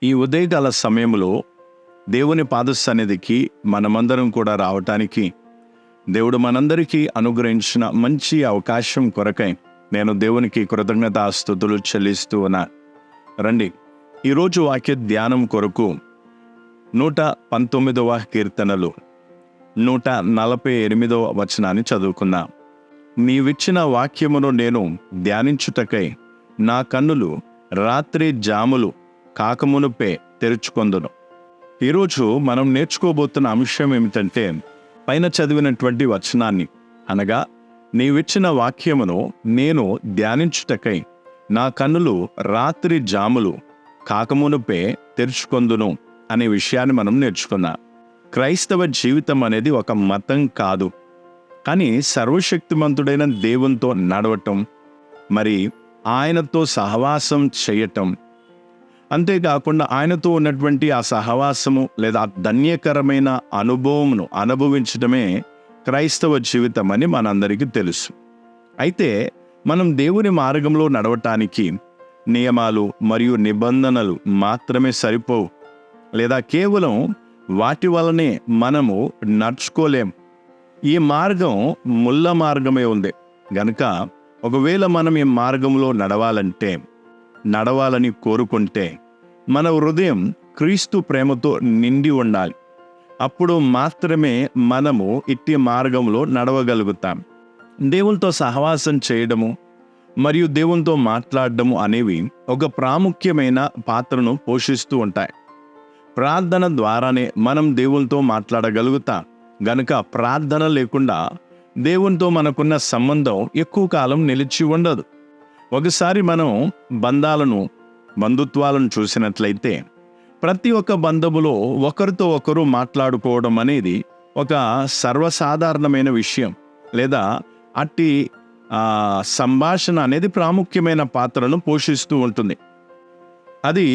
ఈ ఉదయకాల సమయంలో దేవుని పాద సన్నిధికి మనమందరం కూడా రావటానికి దేవుడు మనందరికీ అనుగ్రహించిన మంచి అవకాశం కొరకై నేను దేవునికి కృతజ్ఞతాస్తుతులు చెల్లిస్తూ ఉన్నా. రండి, ఈరోజు వాక్య ధ్యానం కొరకు 119వ కీర్తనలు 148వ వచనాన్ని చదువుకున్నా. నీవిచ్చిన వాక్యమును నేను ధ్యానించుటకై నా కన్నులు రాత్రి జాములు కాకమునుపే తెరుచుకొందును. ఈరోజు మనం నేర్చుకోబోతున్న అంశం ఏమిటంటే, పైన చదివినటువంటి వచనాన్ని అనగా నీవిచ్చిన వాక్యమును నేను ధ్యానించుటకై నా కన్నులు రాత్రి జాములు కాకమునుపే తెరుచుకొందును అనే విషయాన్ని మనం నేర్చుకున్నాం. క్రైస్తవ జీవితం అనేది ఒక మతం కాదు, కానీ సర్వశక్తిమంతుడైన దేవునితో నడవటం, మరి ఆయనతో సహవాసం చేయటం, అంతేకాకుండా ఆయనతో ఉన్నటువంటి ఆ సహవాసము లేదా ధన్యకరమైన అనుభవమును అనుభవించడమే క్రైస్తవ జీవితం అని మనందరికీ తెలుసు. అయితే మనం దేవుని మార్గంలో నడవటానికి నియమాలు మరియు నిబంధనలు మాత్రమే సరిపోవు, లేదా కేవలం వాటి వలనే మనము నడుచుకోలేం. ఈ మార్గం ముళ్ళ మార్గమే ఉంది గనుక ఒకవేళ మనం ఈ మార్గంలో నడవాలని కోరుకుంటే మన హృదయం క్రీస్తు ప్రేమతో నిండి ఉండాలి. అప్పుడు మాత్రమే మనము ఇట్టి మార్గంలో నడవగలుగుతాం. దేవునితో సహవాసం చేయడము మరియు దేవునితో మాట్లాడడము అనేవి ఒక ప్రాముఖ్యమైన పాత్రను పోషిస్తూ ఉంటాయి. ప్రార్థన ద్వారానే మనం దేవునితో మాట్లాడగలుగుతాం గనుక ప్రార్థన లేకుండా దేవునితో మనకున్న సంబంధం ఎక్కువ కాలం నిలిచి ఉండదు. ఒకసారి మనం బంధుత్వాలను చూసినట్లయితే ప్రతి ఒక్క బంధములో ఒకరితో ఒకరు మాట్లాడుకోవడం అనేది ఒక సర్వసాధారణమైన విషయం, లేదా అట్టి సంభాషణ అనేది ప్రాముఖ్యమైన పాత్రను పోషిస్తూ ఉంటుంది. అది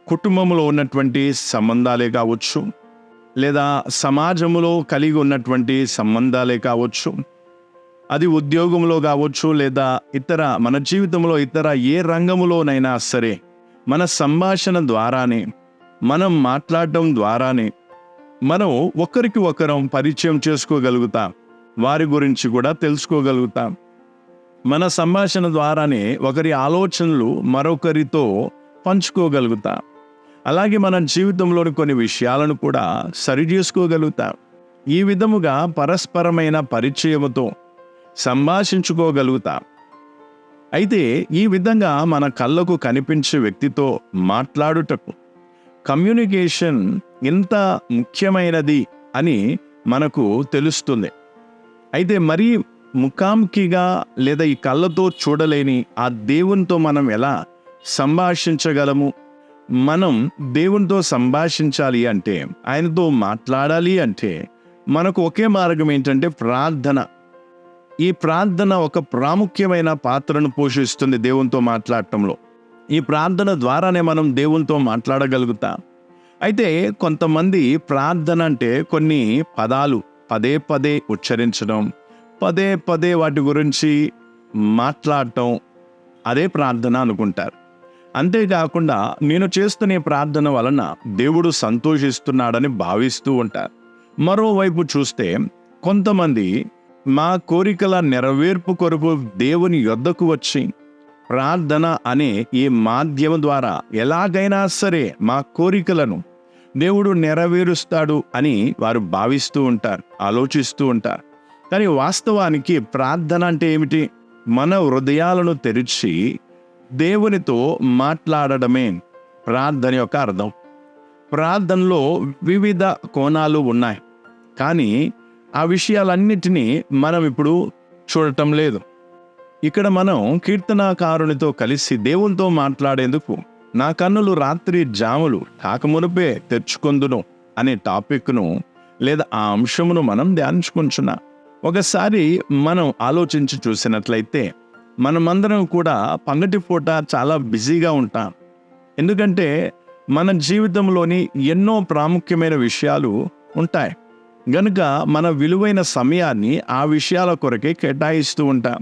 కుటుంబంలో ఉన్నటువంటి సంబంధాలే కావచ్చు, లేదా సమాజంలో కలిగి ఉన్నటువంటి సంబంధాలే కావచ్చు, అది ఉద్యోగంలో కావచ్చు, లేదా మన జీవితంలో ఇతర ఏ రంగంలోనైనా సరే మన సంభాషణ ద్వారానే, మనం మాట్లాడటం ద్వారానే మనం ఒకరికి ఒకరం పరిచయం చేసుకోగలుగుతాం, వారి గురించి కూడా తెలుసుకోగలుగుతాం. మన సంభాషణ ద్వారానే ఒకరి ఆలోచనలు మరొకరితో పంచుకోగలుగుతాం. అలాగే మన జీవితంలోని కొన్ని విషయాలను కూడా సరిచేసుకోగలుగుతాం. ఈ విధముగా పరస్పరమైన పరిచయముతో సంభాషించుకోగలుగుతాం. అయితే ఈ విధంగా మన కళ్ళకు కనిపించే వ్యక్తితో మాట్లాడుటకు కమ్యూనికేషన్ ఎంత ముఖ్యమైనది అని మనకు తెలుస్తుంది. అయితే మరీ ముఖాముఖిగా లేదా ఈ కళ్ళతో చూడలేని ఆ దేవునితో మనం ఎలా సంభాషించగలము? మనం దేవునితో సంభాషించాలి అంటే, ఆయనతో మాట్లాడాలి అంటే మనకు ఒకే మార్గం ఏంటంటే ప్రార్థన. ఈ ప్రార్థన ఒక ప్రాముఖ్యమైన పాత్రను పోషిస్తుంది దేవునితో మాట్లాడటంలో. ఈ ప్రార్థన ద్వారానే మనం దేవునితో మాట్లాడగలుగుతాం. అయితే కొంతమంది ప్రార్థన అంటే కొన్ని పదాలు పదే పదే ఉచ్చరించడం, పదే పదే వాటి గురించి మాట్లాడటం, అదే ప్రార్థన అనుకుంటారు. అంతేకాకుండా నేను చేస్తున్న ప్రార్థన వలన దేవుడు సంతోషిస్తున్నాడని భావిస్తూ ఉంటారు. మరోవైపు చూస్తే కొంతమంది మా కోరికల నెరవేర్పు కొరకు దేవుని యొద్దకు వచ్చి ప్రార్థన అనే ఈ మాధ్యమం ద్వారా ఎలాగైనా సరే మా కోరికలను దేవుడు నెరవేరుస్తాడు అని వారు భావిస్తూ ఉంటారు, ఆలోచిస్తూ ఉంటారు. కానీ వాస్తవానికి ప్రార్థన అంటే ఏమిటి? మన హృదయాలను తెరిచి దేవునితో మాట్లాడడమే ప్రార్థన యొక్క అర్థం. ప్రార్థనలో వివిధ కోణాలు ఉన్నాయి, కానీ ఆ విషయాలన్నిటినీ మనం ఇప్పుడు చూడటం లేదు. ఇక్కడ మనం కీర్తనాకారునితో కలిసి దేవునితో మాట్లాడేందుకు నా కన్నులు రాత్రి జాములు కాకమునుపే తెరుచుకొందును అనే టాపిక్ను లేదా ఆ అంశమును మనం ధ్యానించుకుంటున్నాం. ఒకసారి మనం ఆలోచించి చూసినట్లయితే మనమందరం కూడా పగటిపూట చాలా బిజీగా ఉంటాం. ఎందుకంటే మన జీవితంలోని ఎన్నో ప్రాముఖ్యమైన విషయాలు ఉంటాయి గనుక మన విలువైన సమయాన్ని ఆ విషయాల కొరకే కేటాయిస్తూ ఉంటాం.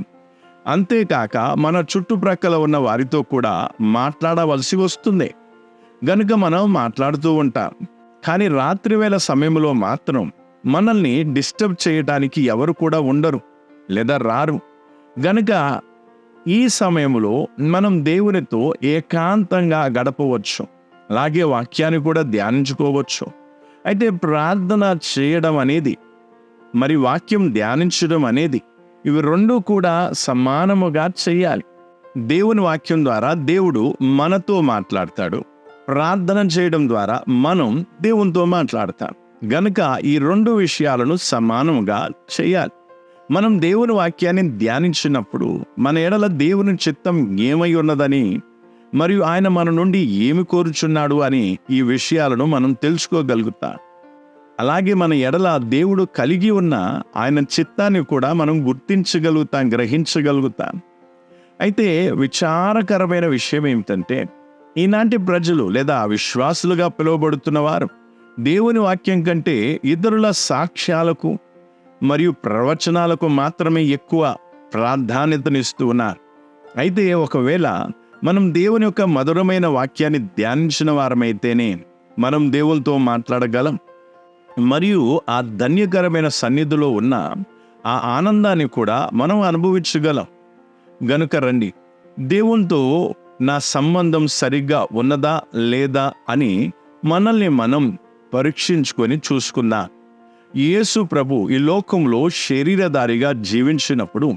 అంతేకాక మన చుట్టుప్రక్కల ఉన్న వారితో కూడా మాట్లాడవలసి వస్తుంది. గనుక మనం మాట్లాడుతూ ఉంటాం. కానీ రాత్రివేళ సమయంలో మాత్రం మనల్ని డిస్టర్బ్ చేయడానికి ఎవరు కూడా ఉండరు లేదా రారు. గనుక ఈ సమయంలో మనం దేవునితో ఏకాంతంగా గడపవచ్చు, అలాగే వాక్యాన్ని కూడా ధ్యానించుకోవచ్చు. అయితే ప్రార్థన చేయడం అనేది మరి వాక్యం ధ్యానించడం అనేది ఇవి రెండూ కూడా సమానముగా చేయాలి. దేవుని వాక్యం ద్వారా దేవుడు మనతో మాట్లాడతాడు, ప్రార్థన చేయడం ద్వారా మనం దేవునితో మాట్లాడతాం. గనుక ఈ రెండు విషయాలను సమానముగా చేయాలి. మనం దేవుని వాక్యాన్ని ధ్యానించినప్పుడు మన ఎడల దేవుని చిత్తం ఏమై ఉన్నదని మరియు ఆయన మన నుండి ఏమి కోరుచున్నాడు అని ఈ విషయాలను మనం తెలుసుకోగలుగుతాం. అలాగే మన ఎడల దేవుడు కలిగి ఉన్న ఆయన చిత్తాన్ని కూడా మనం గుర్తించగలుగుతాం, గ్రహించగలుగుతాం. అయితే విచారకరమైన విషయం ఏమిటంటే, ఈనాటి ప్రజలు లేదా విశ్వాసులుగా పిలువబడుతున్న వారు దేవుని వాక్యం కంటే ఇతరుల సాక్ష్యాలకు మరియు ప్రవచనాలకు మాత్రమే ఎక్కువ ప్రాధాన్యతనిస్తూ ఉన్నారు. అయితే ఒకవేళ మనం దేవుని యొక్క మధురమైన వాక్యాన్ని ధ్యానించిన వారమైతేనే మనం దేవునితో మాట్లాడగలం మరియు ఆ ధన్యకరమైన సన్నిధిలో ఉన్న ఆ ఆనందాన్ని కూడా మనం అనుభవించగలం. గనుక రండి, దేవునితో నా సంబంధం సరిగ్గా ఉన్నదా లేదా అని మనల్ని మనం పరీక్షించుకొని చూసుకుందాం. యేసు ప్రభు ఈ లోకంలో శరీరధారిగా జీవించినప్పుడు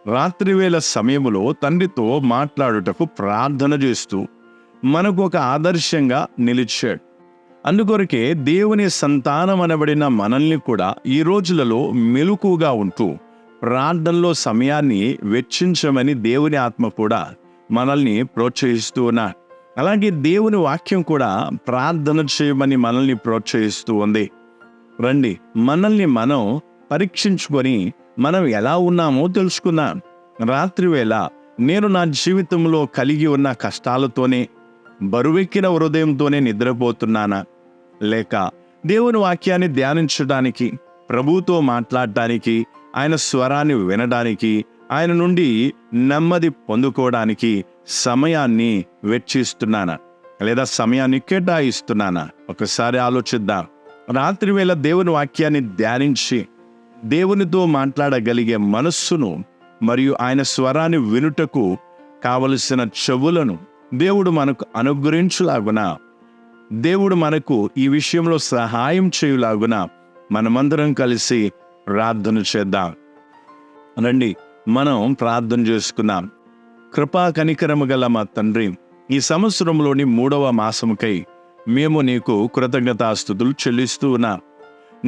రాత్రివేళ సమయంలో తండ్రితో మాట్లాడుటకు ప్రార్థన చేస్తూ మనకు ఒక ఆదర్శంగా నిలిచాడు. అందుకొరకే దేవుని సంతానం అనబడిన మనల్ని కూడా ఈ రోజులలో మెలకువగా ఉంటూ ప్రార్థనలో సమయాన్ని వెచ్చించమని దేవుని ఆత్మ కూడా మనల్ని ప్రోత్సహిస్తూ ఉన్నారు. అలాగే దేవుని వాక్యం కూడా ప్రార్థన చేయమని మనల్ని ప్రోత్సహిస్తూ ఉంది. రండి, మనల్ని మనం పరీక్షించుకొని మనం ఎలా ఉన్నామో తెలుసుకుందాం. రాత్రివేళ నేను నా జీవితంలో కలిగి ఉన్న కష్టాలతోనే, బరువెక్కిన హృదయంతోనే నిద్రపోతున్నానా, లేక దేవుని వాక్యాన్ని ధ్యానించడానికి, ప్రభువుతో మాట్లాడటానికి, ఆయన స్వరాన్ని వినడానికి, ఆయన నుండి నెమ్మది పొందుకోవడానికి సమయాన్ని వెచ్చిస్తున్నానా లేదా సమయాన్ని కేటాయిస్తున్నానా? ఒకసారి ఆలోచిద్దాం. రాత్రివేళ దేవుని వాక్యాన్ని ధ్యానించి దేవునితో మాట్లాడగలిగే మనస్సును మరియు ఆయన స్వరాన్ని వినుటకు కావలసిన చెవులను దేవుడు మనకు అనుగ్రహించులాగున, దేవుడు మనకు ఈ విషయంలో సహాయం చేయులాగున మనమందరం కలిసి ప్రార్థన చేద్దాం. రండి, మనం ప్రార్థన చేసుకుందాం. కృపా కనికరము గల మా తండ్రి, ఈ సంవత్సరంలోని 3వ మాసముకై మేము నీకు కృతజ్ఞతాస్తుతులు చెల్లిస్తూ ఉన్నాం.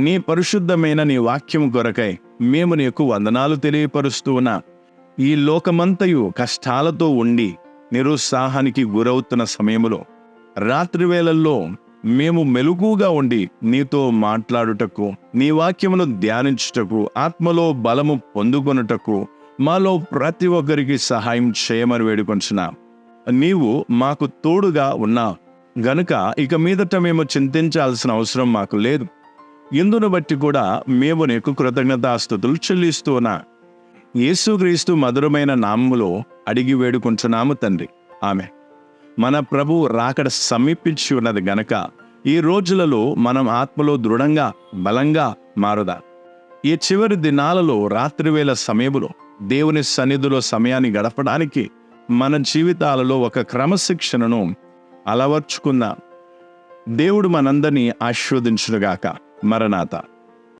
నీ పరిశుద్ధమైన నీ వాక్యం కొరకై మేము నీకు వందనాలు తెలియపరుస్తూ ఉన్నాం. ఈ లోకమంతయు కష్టాలతో ఉండి నిరుత్సాహానికి గురవుతున్న సమయంలో రాత్రివేళల్లో మేము మెలకుగా ఉండి నీతో మాట్లాడుటకు, నీ వాక్యమును ధ్యానించుటకు, ఆత్మలో బలము పొందుకొనుటకు మాలో ప్రతి ఒక్కరికి సహాయం చేయమని వేడుకొంచున్నాం. నీవు మాకు తోడుగా ఉన్నావు గనుక ఇక మీదట మేము చింతించాల్సిన అవసరం మాకు లేదు. ఇందును బట్టి కూడా మేము నీకు కృతజ్ఞతాస్తుతులు చెల్లిస్తూ ఉన్నాం. యేసుక్రీస్తు మధురమైన నామములో అడిగి వేడుకుంటున్నాము తండ్రి, ఆమె. మన ప్రభువు రాకడ సమీపించి ఉన్నది గనక ఈ రోజులలో మనం ఆత్మలో దృఢంగా బలంగా మారుదా. ఈ చివరి దినాలలో రాత్రివేళ సమయములో దేవుని సన్నిధిలో సమయాన్ని గడపడానికి మన జీవితాలలో ఒక క్రమశిక్షణను అలవర్చుకుందాం. దేవుడు మనందరినీ ఆశీర్వదించునుగాక. మరణాత.